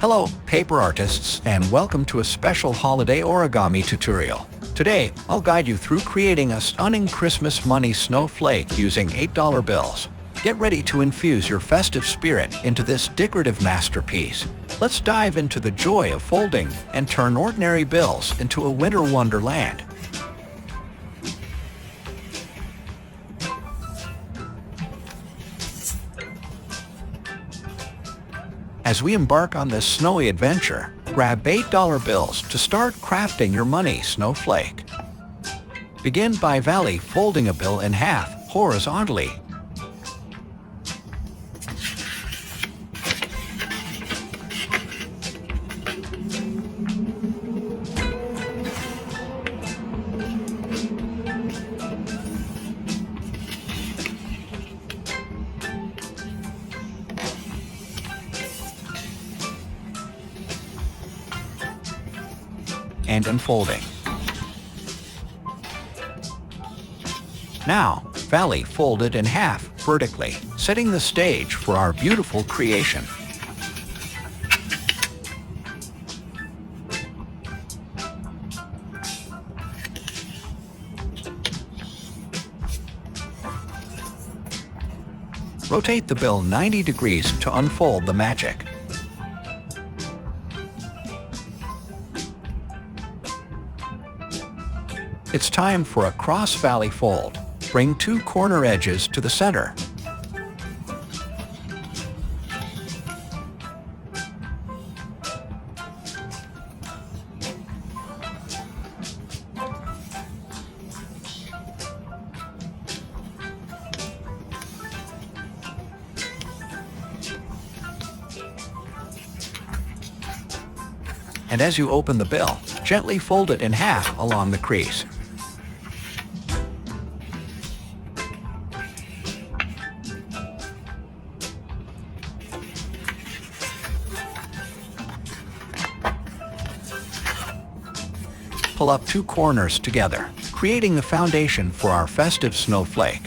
Hello, paper artists, and welcome to a special holiday origami tutorial. Today, I'll guide you through creating a stunning Christmas money snowflake using $8 bills. Get ready to infuse your festive spirit into this decorative masterpiece. Let's dive into the joy of folding and turn ordinary bills into a winter wonderland. As we embark on this snowy adventure, grab $8 bills to start crafting your money snowflake. Begin by valley folding a bill in half horizontally. And unfolding. Now, valley fold it in half vertically, setting the stage for our beautiful creation. Rotate the bill 90 degrees to unfold the magic. It's time for a cross valley fold. Bring two corner edges to the center. And as you open the bill, gently fold it in half along the crease. Pull up two corners together, creating the foundation for our festive snowflake.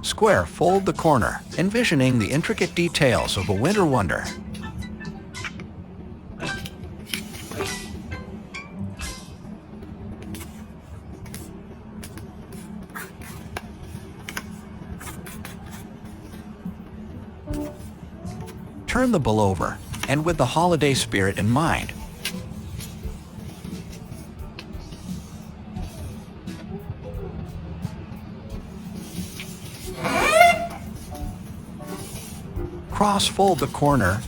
Square fold the corner, envisioning the intricate details of a winter wonder. Turn the bill over, and with the holiday spirit in mind, cross-fold the corner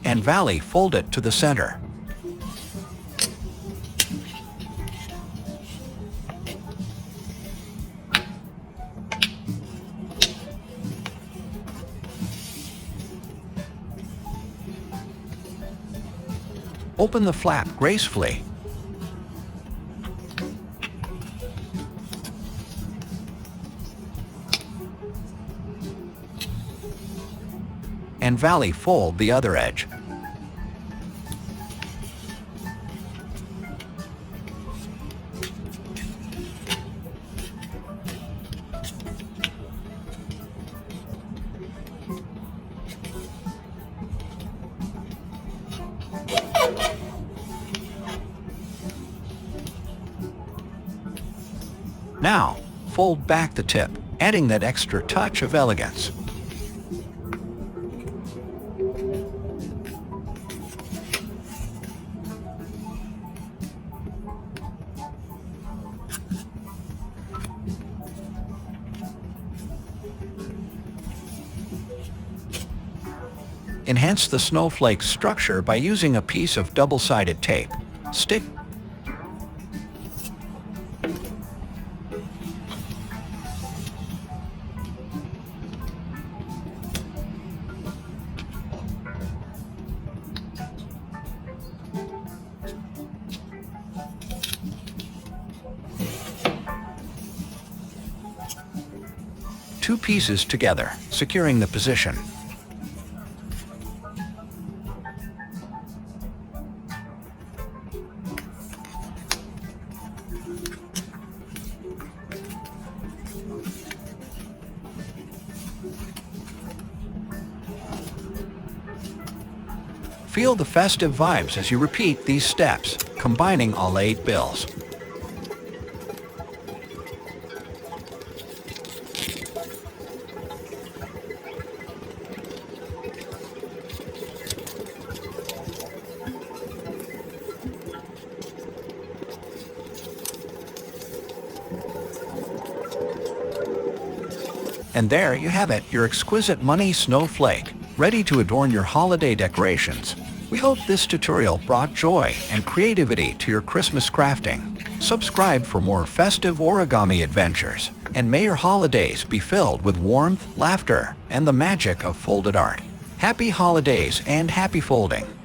and valley fold it to the center. Open the flap gracefully. And valley fold the other edge. Now, fold back the tip, adding that extra touch of elegance. Enhance the snowflake structure by using a piece of double-sided tape. Stick two pieces together, securing the position. Feel the festive vibes as you repeat these steps, combining all 8 bills. And there you have it, your exquisite money snowflake, ready to adorn your holiday decorations. We hope this tutorial brought joy and creativity to your Christmas crafting. Subscribe for more festive origami adventures, and may your holidays be filled with warmth, laughter, and the magic of folded art. Happy holidays and happy folding!